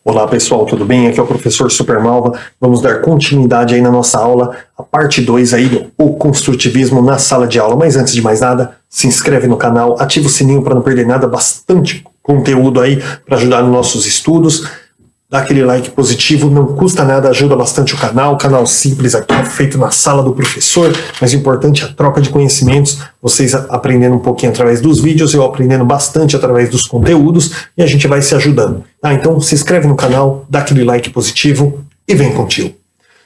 Olá pessoal, tudo bem? Aqui é o professor Supermalva. Vamos dar continuidade aí na nossa aula, a parte 2 aí do O Construtivismo na Sala de Aula. Mas antes de mais nada, se inscreve no canal, ativa o sininho para não perder nada, bastante conteúdo aí para ajudar nos nossos estudos. Dá aquele like positivo, não custa nada, ajuda bastante o canal simples aqui, feito na sala do professor, mas o importante é a troca de conhecimentos, vocês aprendendo um pouquinho através dos vídeos, eu aprendendo bastante através dos conteúdos, e a gente vai se ajudando. Então se inscreve no canal, dá aquele like positivo e vem contigo.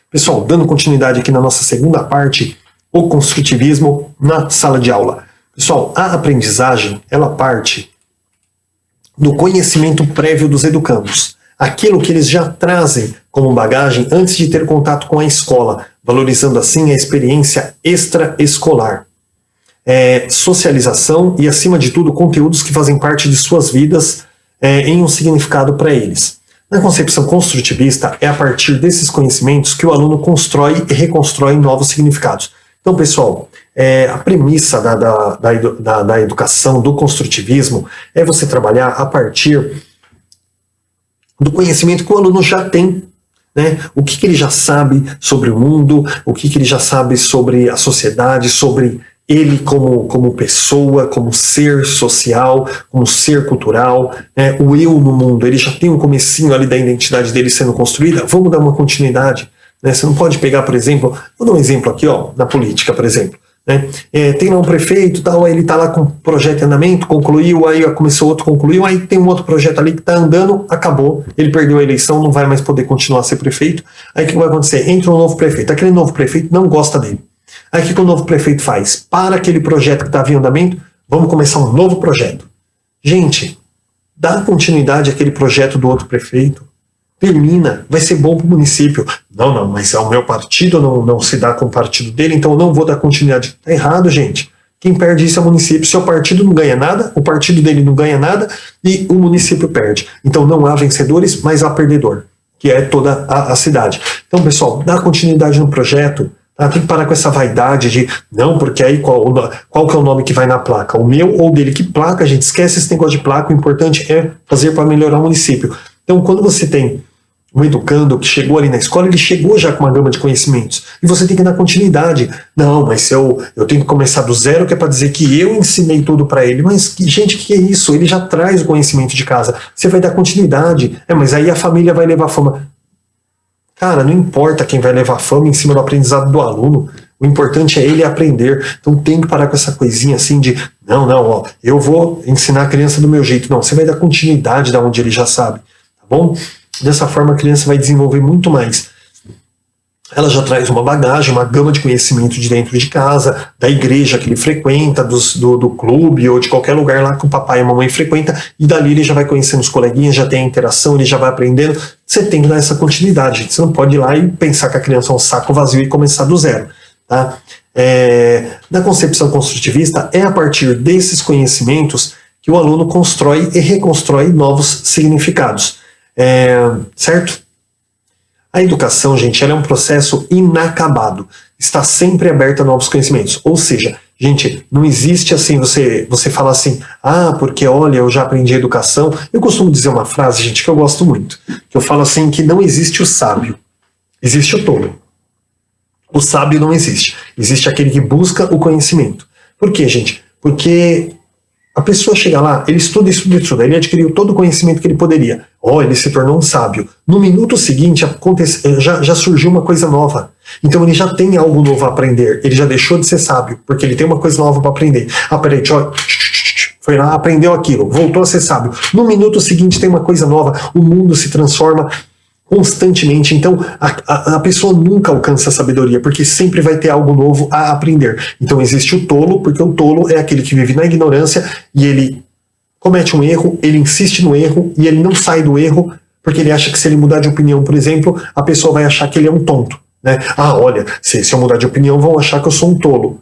Pessoal, dando continuidade aqui na nossa segunda parte, o construtivismo na sala de aula. Pessoal, a aprendizagem, ela parte do conhecimento prévio dos educandos. Aquilo que eles já trazem como bagagem antes de ter contato com a escola, valorizando assim a experiência extraescolar. Socialização e, acima de tudo, conteúdos que fazem parte de suas vidas em um significado para eles. Na concepção construtivista, é a partir desses conhecimentos que o aluno constrói e reconstrói novos significados. Então, pessoal, a premissa da educação, do construtivismo, é você trabalhar a partir do conhecimento que o aluno já tem, né? O que ele já sabe sobre o mundo, o que ele já sabe sobre a sociedade, sobre ele como pessoa, como ser social, como ser cultural, né? O eu no mundo, ele já tem um comecinho ali da identidade dele sendo construída. Vamos dar uma continuidade, né? Você não pode pegar, por exemplo, vou dar um exemplo aqui, na política, por exemplo. Né? Tem lá um prefeito, tal, aí ele está lá com um projeto em andamento, concluiu, aí começou outro, concluiu, aí tem um outro projeto ali que está andando, acabou, ele perdeu a eleição, não vai mais poder continuar a ser prefeito. Aí o que vai acontecer? Entra um novo prefeito, aquele novo prefeito não gosta dele. Aí o que o novo prefeito faz? Para aquele projeto que estava em andamento, vamos começar um novo projeto. Gente, dá continuidade àquele projeto do outro prefeito. Termina, vai ser bom para o município. Não, mas o meu partido não se dá com o partido dele, então eu não vou dar continuidade. Tá errado, gente. Quem perde isso é o município. Seu partido não ganha nada, o partido dele não ganha nada e o município perde. Então não há vencedores, mas há perdedor, que é toda a cidade. Então, pessoal, dá continuidade no projeto. Tem que parar com essa vaidade de, não, porque aí qual que é o nome que vai na placa? O meu ou dele? Que placa, gente? Esquece esse negócio de placa, o importante é fazer para melhorar o município. Então, quando você tem um educando que chegou ali na escola, ele chegou já com uma gama de conhecimentos. E você tem que dar continuidade. Não, mas eu tenho que começar do zero, que é para dizer que eu ensinei tudo para ele. Mas, gente, que é isso? Ele já traz o conhecimento de casa. Você vai dar continuidade. Mas aí a família vai levar fama. Cara, não importa quem vai levar fama em cima do aprendizado do aluno. O importante é ele aprender. Então tem que parar com essa coisinha assim de, não, eu vou ensinar a criança do meu jeito. Não, você vai dar continuidade da onde ele já sabe. Tá bom? Dessa forma a criança vai desenvolver muito mais. Ela já traz uma bagagem, uma gama de conhecimento de dentro de casa, da igreja que ele frequenta, do clube ou de qualquer lugar lá que o papai e a mamãe frequenta, e dali ele já vai conhecendo os coleguinhas, já tem a interação, ele já vai aprendendo. Você tem que dar essa continuidade, gente. Você não pode ir lá e pensar que a criança é um saco vazio e começar do zero. Tá? Na concepção construtivista, é a partir desses conhecimentos que o aluno constrói e reconstrói novos significados. Certo? A educação, gente, ela é um processo inacabado. Está sempre aberta a novos conhecimentos. Ou seja, gente, não existe assim, você fala assim, porque olha, eu já aprendi educação. Eu costumo dizer uma frase, gente, que eu gosto muito. Que eu falo assim, que não existe o sábio, existe o tolo. O sábio não existe. Existe aquele que busca o conhecimento. Por quê, gente? Porque a pessoa chega lá, ele estuda, ele adquiriu todo o conhecimento que ele poderia. Ele se tornou um sábio. No minuto seguinte, já surgiu uma coisa nova. Então ele já tem algo novo a aprender. Ele já deixou de ser sábio, porque ele tem uma coisa nova para aprender. Peraí, foi lá, aprendeu aquilo, voltou a ser sábio. No minuto seguinte tem uma coisa nova, o mundo se transforma constantemente. Então a pessoa nunca alcança a sabedoria, porque sempre vai ter algo novo a aprender. Então existe o tolo, porque o tolo é aquele que vive na ignorância e ele comete um erro, ele insiste no erro e ele não sai do erro porque ele acha que se ele mudar de opinião, por exemplo, a pessoa vai achar que ele é um tonto. Né? Olha, se eu mudar de opinião vão achar que eu sou um tolo.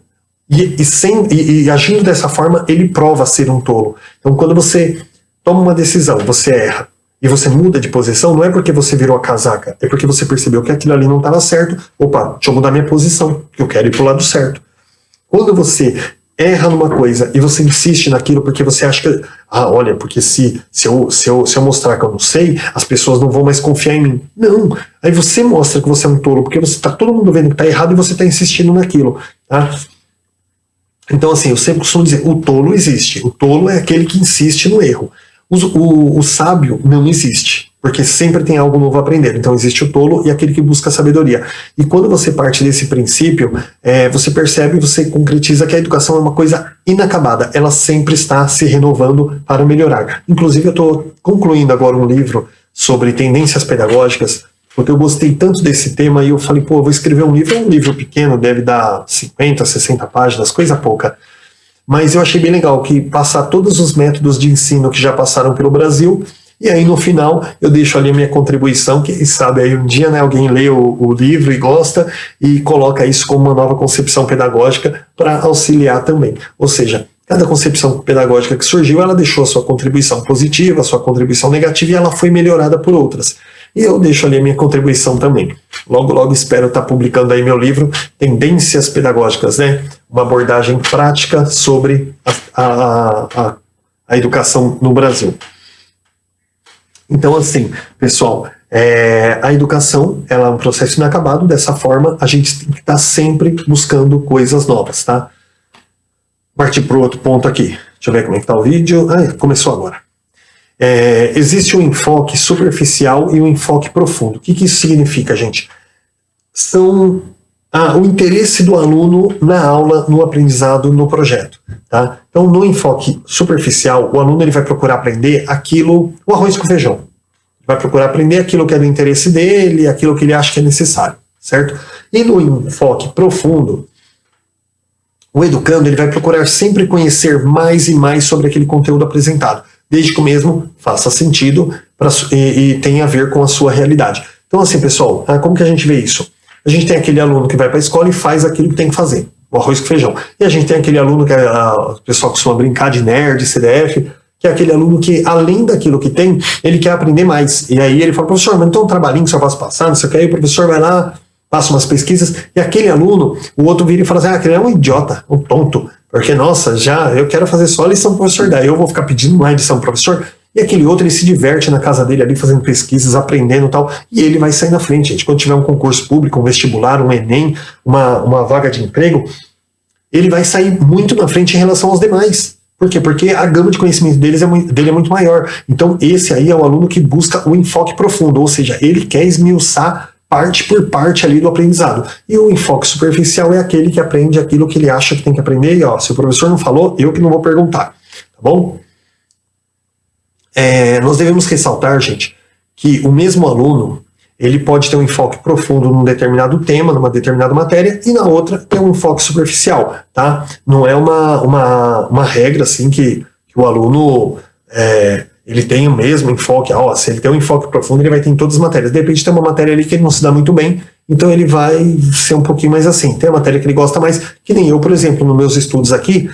E agindo dessa forma, ele prova ser um tolo. Então quando você toma uma decisão, você erra, e você muda de posição, não é porque você virou a casaca, é porque você percebeu que aquilo ali não estava certo. Opa, deixa eu mudar minha posição, porque eu quero ir para o lado certo. Quando você erra numa coisa e você insiste naquilo porque você acha que, olha, porque se eu mostrar que eu não sei, as pessoas não vão mais confiar em mim. Não, aí você mostra que você é um tolo, porque você tá todo mundo vendo que tá errado e você tá insistindo naquilo, tá? Então, assim, eu sempre costumo dizer, o tolo existe. O tolo é aquele que insiste no erro. O sábio não existe, porque sempre tem algo novo a aprender. Então, existe o tolo e aquele que busca sabedoria. E quando você parte desse princípio, você percebe, você concretiza que a educação é uma coisa inacabada. Ela sempre está se renovando para melhorar. Inclusive, eu estou concluindo agora um livro sobre tendências pedagógicas, porque eu gostei tanto desse tema e eu falei, pô, eu vou escrever um livro. É um livro pequeno, deve dar 50, 60 páginas, coisa pouca. Mas eu achei bem legal que passar todos os métodos de ensino que já passaram pelo Brasil, e aí no final eu deixo ali a minha contribuição, quem sabe aí um dia, né, alguém lê o livro e gosta e coloca isso como uma nova concepção pedagógica para auxiliar também. Ou seja, cada concepção pedagógica que surgiu, ela deixou a sua contribuição positiva, a sua contribuição negativa e ela foi melhorada por outras. E eu deixo ali a minha contribuição também. Logo, logo espero estar publicando aí meu livro Tendências Pedagógicas, né? Uma abordagem prática sobre a educação no Brasil. Então, assim, pessoal, a educação ela é um processo inacabado. Dessa forma, a gente tem que estar sempre buscando coisas novas, tá? Partir para o outro ponto aqui. Deixa eu ver como é que está o vídeo. Começou agora. Existe um enfoque superficial e um enfoque profundo. O que isso significa, gente? São o interesse do aluno na aula, no aprendizado, no projeto. Tá? Então, no enfoque superficial, o aluno ele vai procurar aprender aquilo, o arroz com feijão. Ele vai procurar aprender aquilo que é do interesse dele, aquilo que ele acha que é necessário, certo? E no enfoque profundo, o educando ele vai procurar sempre conhecer mais e mais sobre aquele conteúdo apresentado, desde que o mesmo faça sentido e tenha a ver com a sua realidade. Então, assim, pessoal, como que a gente vê isso? A gente tem aquele aluno que vai para a escola e faz aquilo que tem que fazer, o arroz com feijão. E a gente tem aquele aluno que o pessoal costuma brincar de nerd, CDF, que é aquele aluno que, além daquilo que tem, ele quer aprender mais. E aí ele fala, professor, mas não tem um trabalhinho que só posso passar, não sei o que. Aí o professor vai lá, passa umas pesquisas, e aquele aluno, o outro vira e fala assim, aquele é um idiota, um tonto. Porque, nossa, eu quero fazer só a lição pro professor, daí eu vou ficar pedindo mais lição pro professor. E aquele outro, ele se diverte na casa dele ali, fazendo pesquisas, aprendendo e tal, e ele vai sair na frente, gente. Quando tiver um concurso público, um vestibular, um Enem, uma vaga de emprego, ele vai sair muito na frente em relação aos demais. Por quê? Porque a gama de conhecimento dele é muito maior. Então, esse aí é o aluno que busca o enfoque profundo, ou seja, ele quer esmiuçar parte por parte ali do aprendizado. E o enfoque superficial é aquele que aprende aquilo que ele acha que tem que aprender, e se o professor não falou, eu que não vou perguntar, tá bom? Nós devemos ressaltar, gente, que o mesmo aluno, ele pode ter um enfoque profundo num determinado tema, numa determinada matéria, e na outra ter um enfoque superficial, tá? Não é uma regra, assim, que o aluno ele tem o mesmo enfoque. Se ele tem um enfoque profundo, ele vai ter em todas as matérias. De repente tem uma matéria ali que ele não se dá muito bem, então ele vai ser um pouquinho mais assim. Tem a matéria que ele gosta mais, que nem eu, por exemplo, nos meus estudos aqui,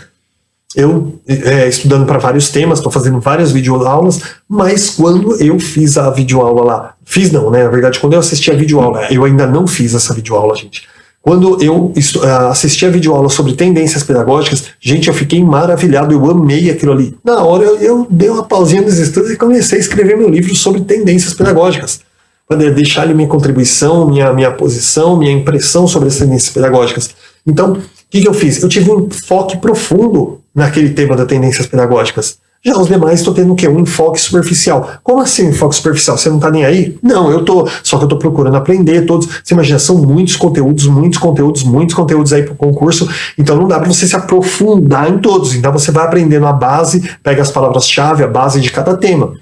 eu estudando para vários temas, estou fazendo várias videoaulas, mas quando eu fiz a videoaula lá, na verdade, quando eu assisti a videoaula, eu ainda não fiz essa videoaula, gente. Quando eu assisti a videoaula sobre tendências pedagógicas, gente, eu fiquei maravilhado, eu amei aquilo ali. Na hora eu dei uma pausinha nos estudos e comecei a escrever meu livro sobre tendências pedagógicas, para deixar ali minha contribuição, minha posição, minha impressão sobre as tendências pedagógicas. Então, o que eu fiz? Eu tive um enfoque profundo naquele tema das tendências pedagógicas. Já os demais estou tendo o quê? Um enfoque superficial. Como assim um enfoque superficial? Você não está nem aí? Não, eu tô. Só que eu estou procurando aprender todos. Você imagina, são muitos conteúdos aí para o concurso. Então não dá para você se aprofundar em todos. Então você vai aprendendo a base, pega as palavras-chave, a base de cada tema.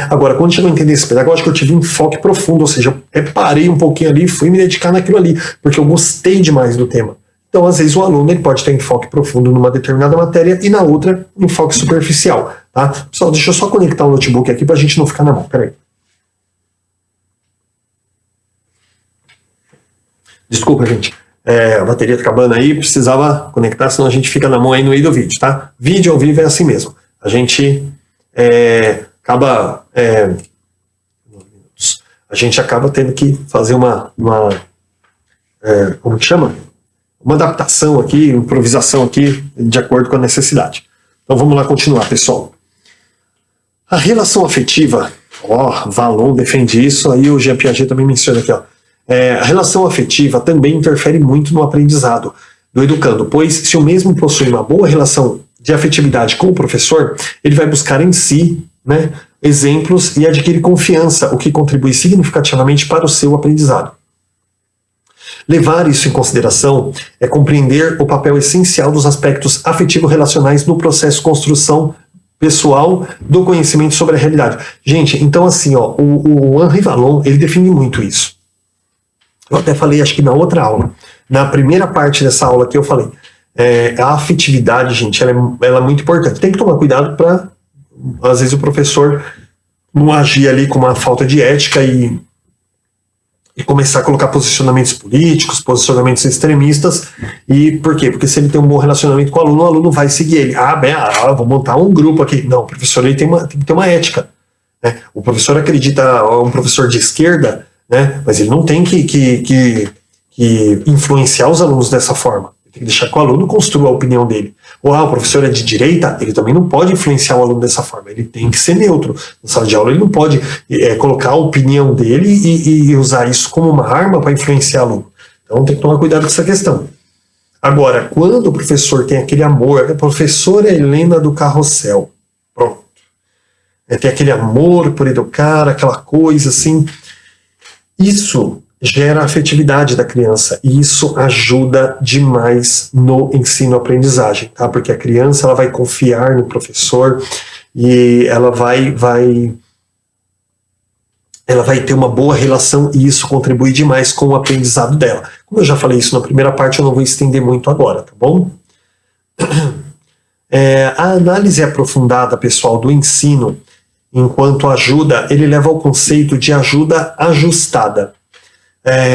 Agora, quando chegou a tendência pedagógica, eu tive um enfoque profundo. Ou seja, eu parei um pouquinho ali e fui me dedicar naquilo ali. Porque eu gostei demais do tema. Então, às vezes, o aluno ele pode ter enfoque profundo numa determinada matéria e na outra, enfoque superficial. Tá? Pessoal, deixa eu só conectar o notebook aqui para a gente não ficar na mão. Peraí. Desculpa, gente. A bateria tá acabando aí, precisava conectar, senão a gente fica na mão aí no meio do vídeo, tá? Vídeo ao vivo é assim mesmo. A gente acaba... a gente acaba tendo que fazer como que chama? uma adaptação aqui, improvisação aqui, de acordo com a necessidade. Então vamos lá continuar, pessoal. A relação afetiva, Vallon defende isso, aí o Jean Piaget também menciona aqui, a relação afetiva também interfere muito no aprendizado do educando, pois se o mesmo possui uma boa relação de afetividade com o professor, ele vai buscar em si, né, exemplos e adquirir confiança, o que contribui significativamente para o seu aprendizado. Levar isso em consideração é compreender o papel essencial dos aspectos afetivo-relacionais no processo de construção pessoal do conhecimento sobre a realidade. Gente, então assim, o Henri Vallon, ele define muito isso. Eu até falei, acho que na outra aula, na primeira parte dessa aula que eu falei, a afetividade, gente, ela é muito importante. Tem que tomar cuidado para, às vezes, o professor não agir ali com uma falta de ética e começar a colocar posicionamentos políticos, posicionamentos extremistas. E por quê? Porque se ele tem um bom relacionamento com o aluno vai seguir ele. Vou montar um grupo aqui. Não, o professor ele tem que ter uma ética, né? O professor acredita, um professor de esquerda, né? Mas ele não tem que influenciar os alunos dessa forma. Ele tem que deixar que o aluno construa a opinião dele. Ou o professor é de direita, ele também não pode influenciar o aluno dessa forma. Ele tem que ser neutro. Na sala de aula ele não pode colocar a opinião dele e usar isso como uma arma para influenciar o aluno. Então tem que tomar cuidado com essa questão. Agora, quando o professor tem aquele amor, a professora Helena do Carrossel, pronto. Tem aquele amor por educar, aquela coisa assim. Isso gera a afetividade da criança e isso ajuda demais no ensino-aprendizagem, tá? Porque a criança ela vai confiar no professor e ela vai ter uma boa relação e isso contribui demais com o aprendizado dela. Como eu já falei isso na primeira parte, eu não vou estender muito agora, tá bom? A análise aprofundada, pessoal, do ensino enquanto ajuda, ele leva ao conceito de ajuda ajustada.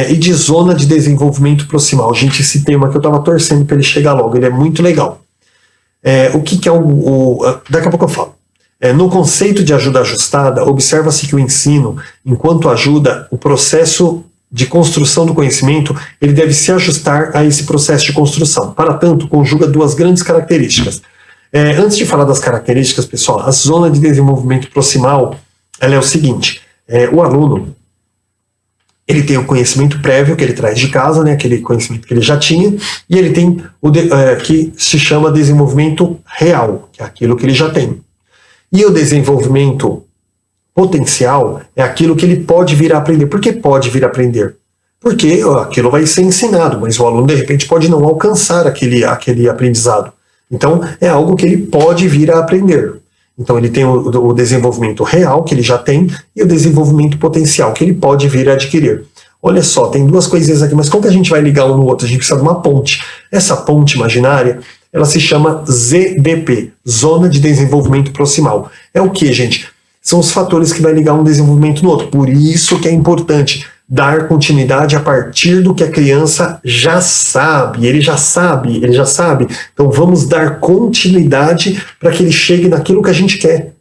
E de zona de desenvolvimento proximal. Gente, esse tema que eu estava torcendo para ele chegar logo, ele é muito legal. O que é daqui a pouco eu falo. No conceito de ajuda ajustada, observa-se que o ensino, enquanto ajuda, o processo de construção do conhecimento, ele deve se ajustar a esse processo de construção. Para tanto, conjuga duas grandes características. Antes de falar das características, pessoal, a zona de desenvolvimento proximal, ela é o seguinte, o aluno, ele tem o conhecimento prévio que ele traz de casa, né, aquele conhecimento que ele já tinha, e ele tem que se chama desenvolvimento real, que é aquilo que ele já tem. E o desenvolvimento potencial é aquilo que ele pode vir a aprender. Por que pode vir a aprender? Porque aquilo vai ser ensinado, mas o aluno de repente pode não alcançar aquele aprendizado. Então é algo que ele pode vir a aprender. Então ele tem o desenvolvimento real, que ele já tem, e o desenvolvimento potencial, que ele pode vir a adquirir. Olha só, tem duas coisinhas aqui, mas como que a gente vai ligar um no outro? A gente precisa de uma ponte. Essa ponte imaginária, ela se chama ZDP, Zona de Desenvolvimento Proximal. É o que, gente? São os fatores que vai ligar um desenvolvimento no outro. Por isso que é importante dar continuidade a partir do que a criança já sabe. Ele já sabe. Então vamos dar continuidade para que ele chegue naquilo que a gente quer.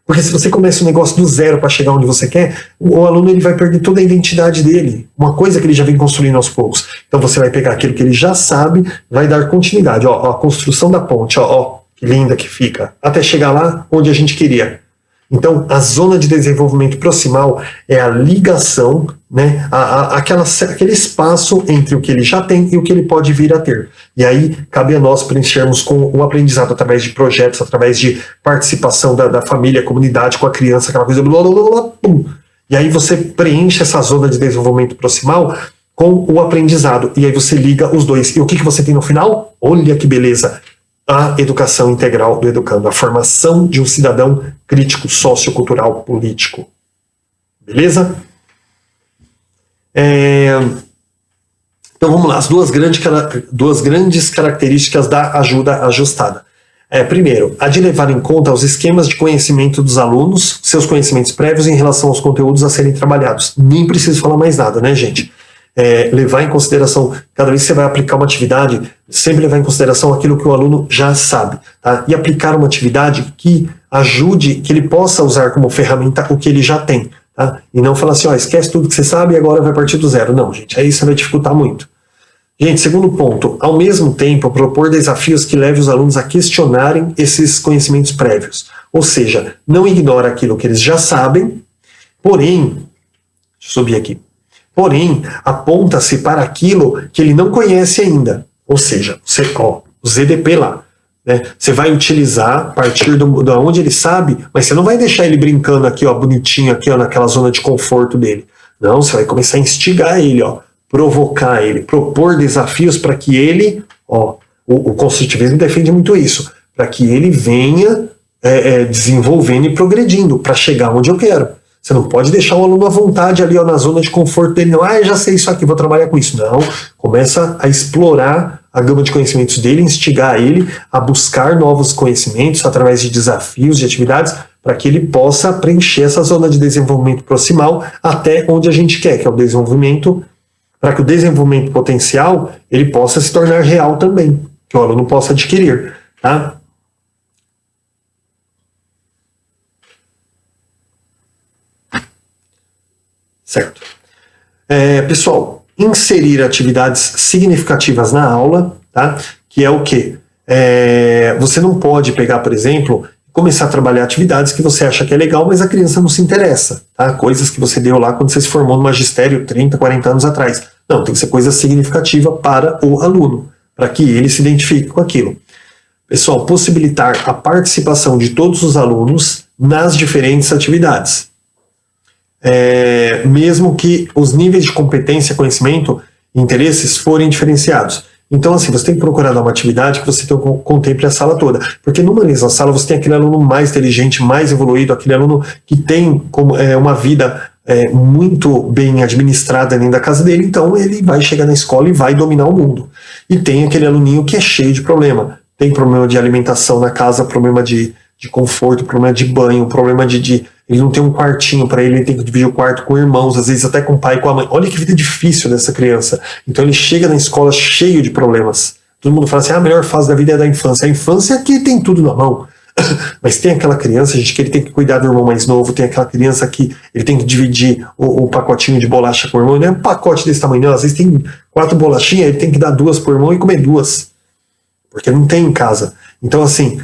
Porque se você começa um negócio do zero para chegar onde você quer, o aluno ele vai perder toda a identidade dele. Uma coisa que ele já vem construindo aos poucos. Então você vai pegar aquilo que ele já sabe, vai dar continuidade. A construção da ponte, que linda que fica. Até chegar lá onde a gente queria. Então, a zona de desenvolvimento proximal é a ligação, né, aquele espaço entre o que ele já tem e o que ele pode vir a ter. E aí, cabe a nós preenchermos com o aprendizado através de projetos, através de participação da família, comunidade, com a criança, aquela coisa, blá, blá, blá, blá, pum. E aí você preenche essa zona de desenvolvimento proximal com o aprendizado. E aí você liga os dois. E o que você tem no final? Olha que beleza! A educação integral do educando, a formação de um cidadão crítico, sociocultural, político. Beleza? Então vamos lá, as duas grandes características da ajuda ajustada. Primeiro, a de levar em conta os esquemas de conhecimento dos alunos, seus conhecimentos prévios em relação aos conteúdos a serem trabalhados. Nem preciso falar mais nada, né, gente? Levar em consideração, cada vez que você vai aplicar uma atividade, sempre levar em consideração aquilo que o aluno já sabe, tá? E aplicar uma atividade que ajude, que ele possa usar como ferramenta o que ele já tem, tá? E não falar assim, esquece tudo que você sabe e agora vai partir do zero. Não, gente, aí você vai dificultar muito. Gente, segundo ponto, ao mesmo tempo, propor desafios que levem os alunos a questionarem esses conhecimentos prévios. Ou seja, não ignora aquilo que eles já sabem, porém, deixa eu subir aqui, porém, aponta-se para aquilo que ele não conhece ainda. Ou seja, você, o ZDP lá, né? Você vai utilizar a partir de onde ele sabe, mas você não vai deixar ele brincando aqui, ó, bonitinho, aqui, ó, naquela zona de conforto dele. Não, você vai começar a instigar ele, ó, provocar ele, propor desafios para que ele, o construtivismo defende muito isso, para que ele venha desenvolvendo e progredindo, para chegar onde eu quero. Você não pode deixar o aluno à vontade ali, ó, na zona de conforto dele, não, eu já sei isso aqui, vou trabalhar com isso. Não, começa a explorar a gama de conhecimentos dele, instigar ele a buscar novos conhecimentos através de desafios, de atividades, para que ele possa preencher essa zona de desenvolvimento proximal até onde a gente quer, que é o desenvolvimento, para que o desenvolvimento potencial ele possa se tornar real também, que o aluno possa adquirir, tá? Certo. Pessoal, inserir atividades significativas na aula, tá? Que é o quê? Você não pode pegar, por exemplo, começar a trabalhar atividades que você acha que é legal, mas a criança não se interessa, tá? Coisas que você deu lá quando você se formou no magistério 30, 40 anos atrás. Não, tem que ser coisa significativa para o aluno, para que ele se identifique com aquilo. Pessoal, possibilitar a participação de todos os alunos nas diferentes atividades. Mesmo que os níveis de competência, conhecimento e interesses forem diferenciados. Então, assim, você tem que procurar dar uma atividade que você contemple a sala toda. Porque numa mesma sala você tem aquele aluno mais inteligente, mais evoluído, aquele aluno que tem uma vida muito bem administrada dentro da casa dele, então ele vai chegar na escola e vai dominar o mundo. E tem aquele aluninho que é cheio de problema. Tem problema de alimentação na casa, problema de conforto, problema de banho, problema de ele não tem um quartinho para ele tem que dividir o quarto com irmãos, às vezes até com o pai e com a mãe. Olha que vida difícil dessa criança. Então ele chega na escola cheio de problemas. Todo mundo fala assim, a melhor fase da vida é da infância. A infância é que tem tudo na mão. Mas tem aquela criança, gente, que ele tem que cuidar do irmão mais novo, tem aquela criança que ele tem que dividir o pacotinho de bolacha com o irmão. Não é um pacote desse tamanho, não. Às vezes tem 4 bolachinhas, ele tem que dar 2 pro irmão e comer 2. Porque não tem em casa. Então, assim,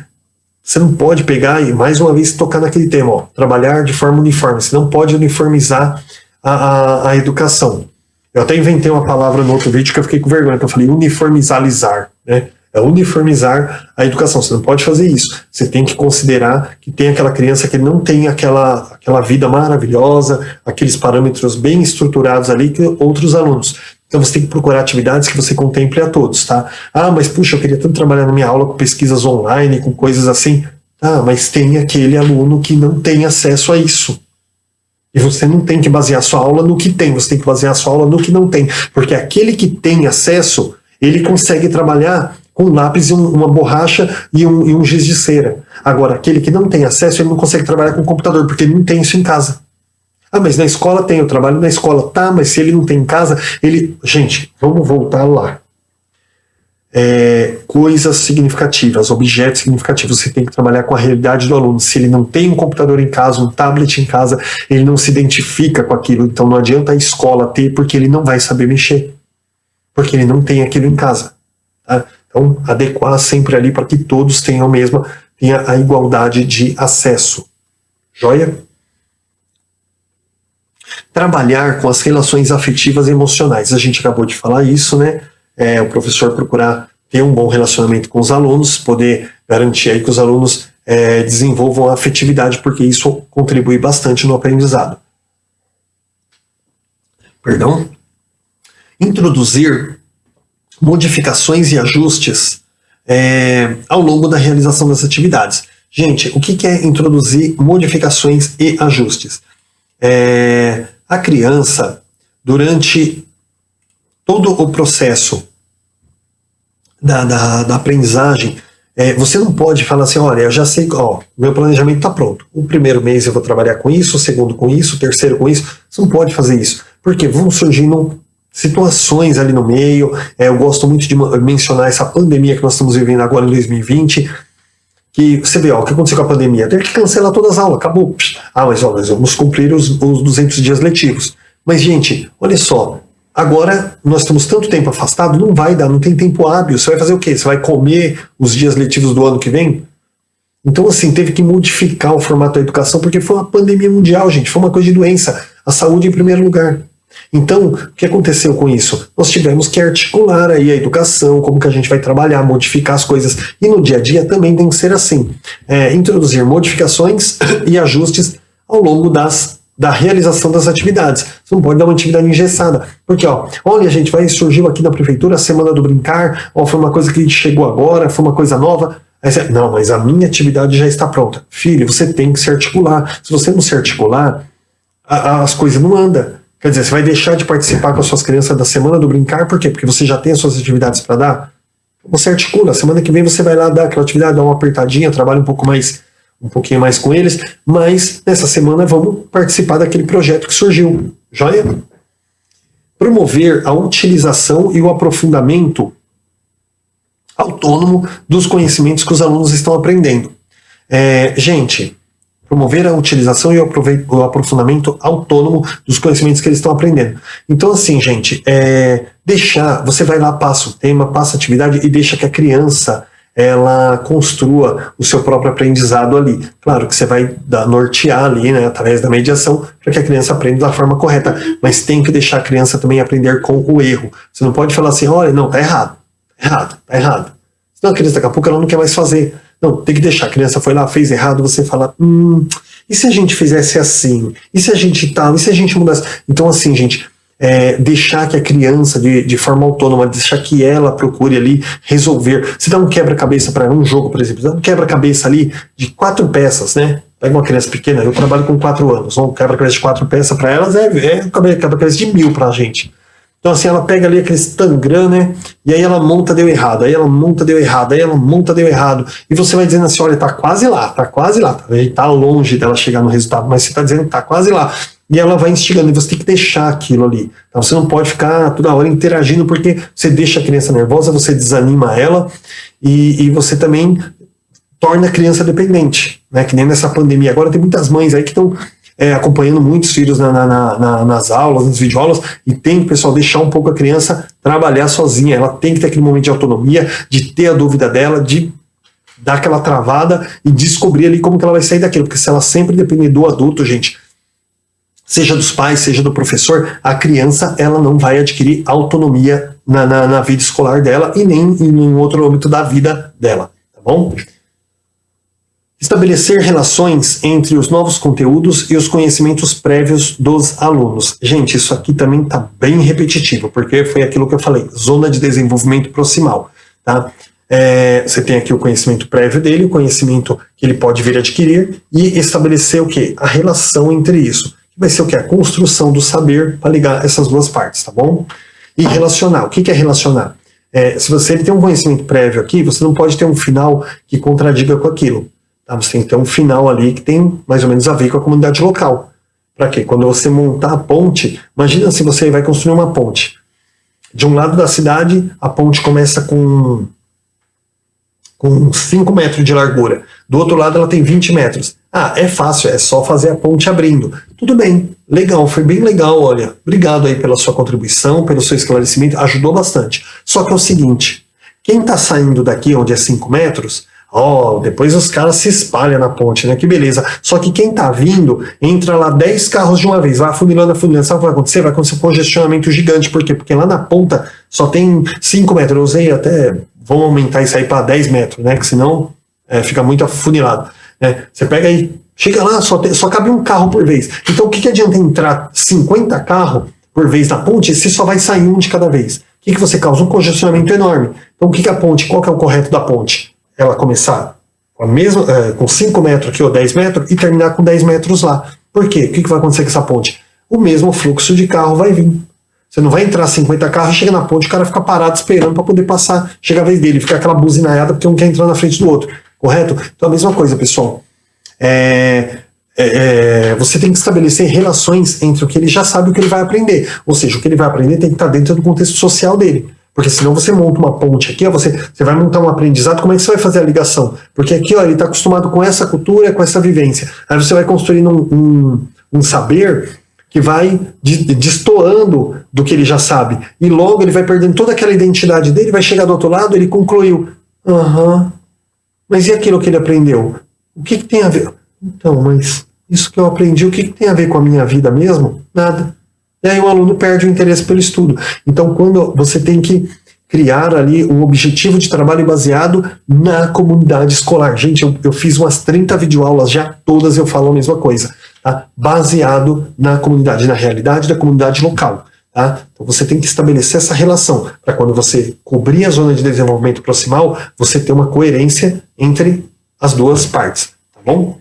você não pode pegar e, mais uma vez, tocar naquele tema, ó, trabalhar de forma uniforme. Você não pode uniformizar a educação. Eu até inventei uma palavra no outro vídeo que eu fiquei com vergonha, que eu falei uniformizalizar, né? É uniformizar a educação. Você não pode fazer isso. Você tem que considerar que tem aquela criança que não tem aquela vida maravilhosa, aqueles parâmetros bem estruturados ali que outros alunos. Então você tem que procurar atividades que você contemple a todos, tá? Ah, mas puxa, eu queria tanto trabalhar na minha aula com pesquisas online, com coisas assim. Ah, mas tem aquele aluno que não tem acesso a isso. E você não tem que basear sua aula no que tem, você tem que basear sua aula no que não tem. Porque aquele que tem acesso, ele consegue trabalhar com um lápis, uma borracha e um giz de cera. Agora, aquele que não tem acesso, ele não consegue trabalhar com computador, porque ele não tem isso em casa. Ah, mas na escola tem, eu trabalho na escola. Tá, mas se ele não tem em casa, ele... Gente, vamos voltar lá. Coisas significativas, objetos significativos. Você tem que trabalhar com a realidade do aluno. Se ele não tem um computador em casa, um tablet em casa, ele não se identifica com aquilo. Então não adianta a escola ter, porque ele não vai saber mexer. Porque ele não tem aquilo em casa. Tá? Então, adequar sempre ali para que todos tenham a igualdade de acesso. Joia? Trabalhar com as relações afetivas e emocionais. A gente acabou de falar isso, né? O professor procurar ter um bom relacionamento com os alunos, poder garantir aí que os alunos desenvolvam a afetividade, porque isso contribui bastante no aprendizado. Perdão? Introduzir modificações e ajustes ao longo da realização das atividades. Gente, o que é introduzir modificações e ajustes? A criança, durante todo o processo da aprendizagem, você não pode falar assim, olha, eu já sei, meu planejamento está pronto. O primeiro mês eu vou trabalhar com isso, o segundo com isso, o terceiro com isso. Você não pode fazer isso, porque vão surgindo situações ali no meio. Eu gosto muito de mencionar essa pandemia que nós estamos vivendo agora em 2020, que você vê, o que aconteceu com a pandemia? Teve que cancelar todas as aulas, acabou. Ah, mas nós vamos cumprir os 200 dias letivos. Mas, gente, olha só, Agora, nós estamos tanto tempo afastado, não vai dar, não tem tempo hábil. Você vai fazer o quê? Você vai comer os dias letivos do ano que vem? Então, assim, teve que modificar o formato da educação, porque foi uma pandemia mundial, gente, foi uma coisa de doença. A saúde em primeiro lugar. Então, o que aconteceu com isso? Nós tivemos que articular aí a educação, como que a gente vai trabalhar, modificar as coisas. E no dia a dia também tem que ser assim. Introduzir modificações e ajustes ao longo da realização das atividades. Você não pode dar uma atividade engessada. Porque, olha, gente, surgiu aqui na prefeitura a Semana do Brincar, foi uma coisa que chegou agora, foi uma coisa nova. Aí você, não, mas a minha atividade já está pronta. Filho, você tem que se articular. Se você não se articular, as coisas não andam. Quer dizer, você vai deixar de participar com as suas crianças da Semana do Brincar, por quê? Porque você já tem as suas atividades para dar? Você articula. Semana que vem você vai lá dar aquela atividade, dar uma apertadinha, trabalha um pouquinho mais com eles, mas nessa semana vamos participar daquele projeto que surgiu. Joia? Promover a utilização e o aprofundamento autônomo dos conhecimentos que os alunos estão aprendendo. Gente, promover a utilização e o aprofundamento autônomo dos conhecimentos que eles estão aprendendo. Então, assim, gente, você vai lá, passa o tema, passa a atividade e deixa que a criança ela construa o seu próprio aprendizado ali. Claro que você vai nortear ali, né, através da mediação, para que a criança aprenda da forma correta, mas tem que deixar a criança também aprender com o erro. Você não pode falar assim, olha, não, tá errado. Senão a criança daqui a pouco ela não quer mais fazer. Não, tem que deixar. A criança foi lá, fez errado, você fala, e se a gente fizesse assim? E se a gente tal? E se a gente mudasse? Então, assim, gente, deixar que a criança, de forma autônoma, deixar que ela procure ali resolver. Se dá um quebra-cabeça para um jogo, por exemplo, dá um quebra-cabeça ali de 4 peças, né? Pega uma criança pequena, eu trabalho com 4 anos, um quebra-cabeça de 4 peças para elas um quebra-cabeça de 1000 pra gente. Então, assim, ela pega ali aquele tangram, né? E aí ela monta, deu errado. Aí ela monta, deu errado. Aí ela monta, deu errado. E você vai dizendo assim, olha, tá quase lá. Tá longe dela chegar no resultado, mas você tá dizendo que tá quase lá. E ela vai instigando, e você tem que deixar aquilo ali. Então, você não pode ficar toda hora interagindo, porque você deixa a criança nervosa, você desanima ela, e você também torna a criança dependente, né? Que nem nessa pandemia. Agora tem muitas mães aí que estão acompanhando muitos filhos nas aulas, nas videoaulas, e tem que, pessoal, deixar um pouco a criança trabalhar sozinha. Ela tem que ter aquele momento de autonomia, de ter a dúvida dela, de dar aquela travada e descobrir ali como que ela vai sair daquilo. Porque se ela sempre depender do adulto, gente, seja dos pais, seja do professor, a criança ela não vai adquirir autonomia na vida escolar dela e nem em nenhum outro âmbito da vida dela, tá bom? Estabelecer relações entre os novos conteúdos e os conhecimentos prévios dos alunos. Gente, isso aqui também está bem repetitivo, porque foi aquilo que eu falei, zona de desenvolvimento proximal. Tá? Você tem aqui o conhecimento prévio dele, o conhecimento que ele pode vir a adquirir, e estabelecer o quê? A relação entre isso. Que vai ser o quê? A construção do saber para ligar essas duas partes, tá bom? E relacionar. O que é relacionar? Se você tem um conhecimento prévio aqui, você não pode ter um final que contradiga com aquilo. Você tem que ter um final ali que tem mais ou menos a ver com a comunidade local. Para quê? Quando você montar a ponte, imagina se você vai construir uma ponte. De um lado da cidade, a ponte começa com 5 metros de largura. Do outro lado, ela tem 20 metros. É fácil, é só fazer a ponte abrindo. Tudo bem, legal, foi bem legal, olha. Obrigado aí pela sua contribuição, pelo seu esclarecimento, ajudou bastante. Só que é o seguinte, quem está saindo daqui onde é 5 metros... depois os caras se espalham na ponte, né? Que beleza. Só que quem tá vindo, entra lá 10 carros de uma vez, vai afunilando. Sabe o que vai acontecer? Vai acontecer um congestionamento gigante. Por quê? Porque lá na ponta só tem 5 metros. Eu usei até, vamos aumentar isso aí para 10 metros, né? Que senão fica muito afunilado. Né? Você pega aí, chega lá, só cabe um carro por vez. Então o que adianta entrar 50 carros por vez na ponte se só vai sair um de cada vez? O que você causa? Um congestionamento enorme. Então o que a ponte, qual que é o correto da ponte? Ela começar com 5 metros aqui ou 10 metros e terminar com 10 metros lá. Por quê? O que vai acontecer com essa ponte? O mesmo fluxo de carro vai vir. Você não vai entrar 50 carros, chega na ponte, o cara fica parado esperando para poder passar, chega a vez dele, fica aquela buzinaiada porque um quer entrar na frente do outro. Correto? Então a mesma coisa, pessoal. Você tem que estabelecer relações entre o que ele já sabe e o que ele vai aprender. Ou seja, o que ele vai aprender tem que estar dentro do contexto social dele. Porque senão você monta uma ponte aqui, você vai montar um aprendizado, como é que você vai fazer a ligação? Porque aqui ele está acostumado com essa cultura, com essa vivência. Aí você vai construindo um saber que vai destoando do que ele já sabe. E logo ele vai perdendo toda aquela identidade dele, vai chegar do outro lado, ele concluiu. Mas e aquilo que ele aprendeu? O que tem a ver? Então, mas isso que eu aprendi, o que tem a ver com a minha vida mesmo? Nada. E aí o aluno perde o interesse pelo estudo. Então, quando você tem que criar ali um objetivo de trabalho baseado na comunidade escolar. Gente, eu fiz umas 30 videoaulas já, todas eu falo a mesma coisa. Tá? Baseado na comunidade, na realidade da comunidade local. Tá? Então você tem que estabelecer essa relação, para quando você cobrir a zona de desenvolvimento proximal, você ter uma coerência entre as duas partes. Tá bom?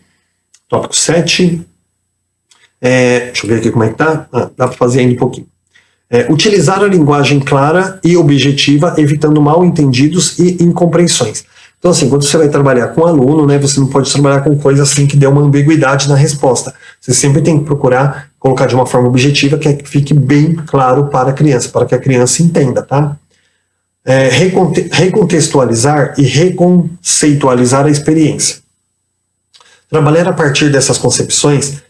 Tópico 7. Deixa eu ver aqui como é que tá. Dá para fazer ainda um pouquinho. Utilizar a linguagem clara e objetiva, evitando mal-entendidos e incompreensões. Então, assim, quando você vai trabalhar com aluno, né, você não pode trabalhar com coisa assim que dê uma ambiguidade na resposta. Você sempre tem que procurar colocar de uma forma objetiva que fique bem claro para a criança, para que a criança entenda, tá? Recontextualizar e reconceitualizar a experiência. Trabalhar a partir dessas concepções,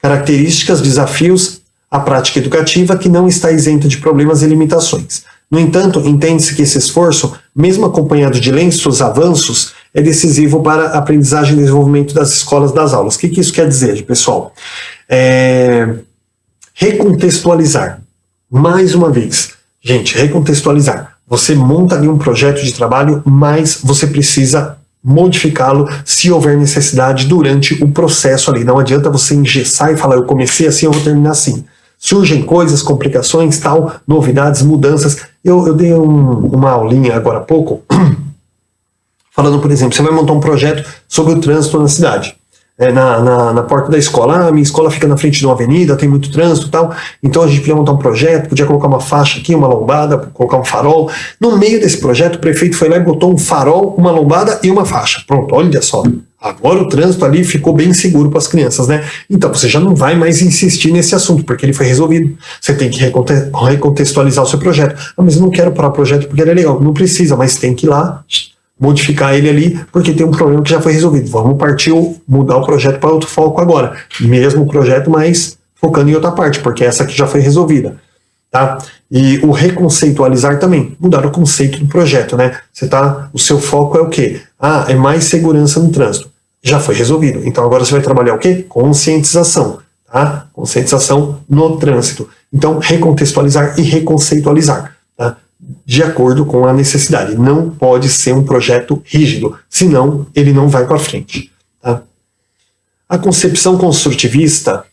características, desafios, a prática educativa que não está isenta de problemas e limitações. No entanto, entende-se que esse esforço, mesmo acompanhado de lentos avanços, é decisivo para a aprendizagem e desenvolvimento das escolas das aulas. O que isso quer dizer, pessoal? Recontextualizar. Mais uma vez, gente, recontextualizar. Você monta ali um projeto de trabalho, mas você precisa modificá-lo se houver necessidade durante o processo ali. Não adianta você engessar e falar, eu comecei assim, eu vou terminar assim. Surgem coisas, complicações, tal, novidades, mudanças. Eu dei uma aulinha agora há pouco, falando, por exemplo, você vai montar um projeto sobre o trânsito na cidade. Na porta da escola, a minha escola fica na frente de uma avenida, tem muito trânsito e tal, então a gente podia montar um projeto, podia colocar uma faixa aqui, uma lombada, colocar um farol. No meio desse projeto, o prefeito foi lá e botou um farol, uma lombada e uma faixa. Pronto, olha só. Agora o trânsito ali ficou bem seguro para as crianças, né? Então você já não vai mais insistir nesse assunto, porque ele foi resolvido. Você tem que recontextualizar o seu projeto. Mas eu não quero parar o projeto porque ele é legal. Não precisa, mas tem que ir lá modificar ele ali, porque tem um problema que já foi resolvido. Vamos mudar o projeto para outro foco agora. Mesmo projeto, mas focando em outra parte, porque essa aqui já foi resolvida. Tá? E o reconceitualizar também, mudar o conceito do projeto, né? O seu foco é o quê? É mais segurança no trânsito. Já foi resolvido. Então agora você vai trabalhar o quê? Conscientização. Tá? Conscientização no trânsito. Então, recontextualizar e reconceitualizar. Tá? De acordo com a necessidade. Não pode ser um projeto rígido, senão ele não vai para frente. Tá? A concepção construtivista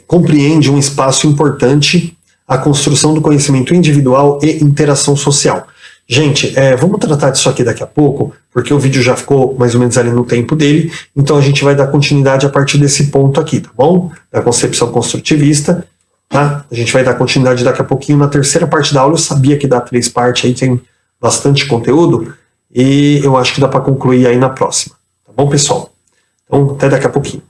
compreende um espaço importante, a construção do conhecimento individual e interação social. Gente, vamos tratar disso aqui daqui a pouco, porque o vídeo já ficou mais ou menos ali no tempo dele, então a gente vai dar continuidade a partir desse ponto aqui, tá bom? Da concepção construtivista. Tá? A gente vai dar continuidade daqui a pouquinho na terceira parte da aula. Eu sabia que dá 3 partes aí, tem bastante conteúdo, e eu acho que dá para concluir aí na próxima. Tá bom, pessoal? Então, até daqui a pouquinho.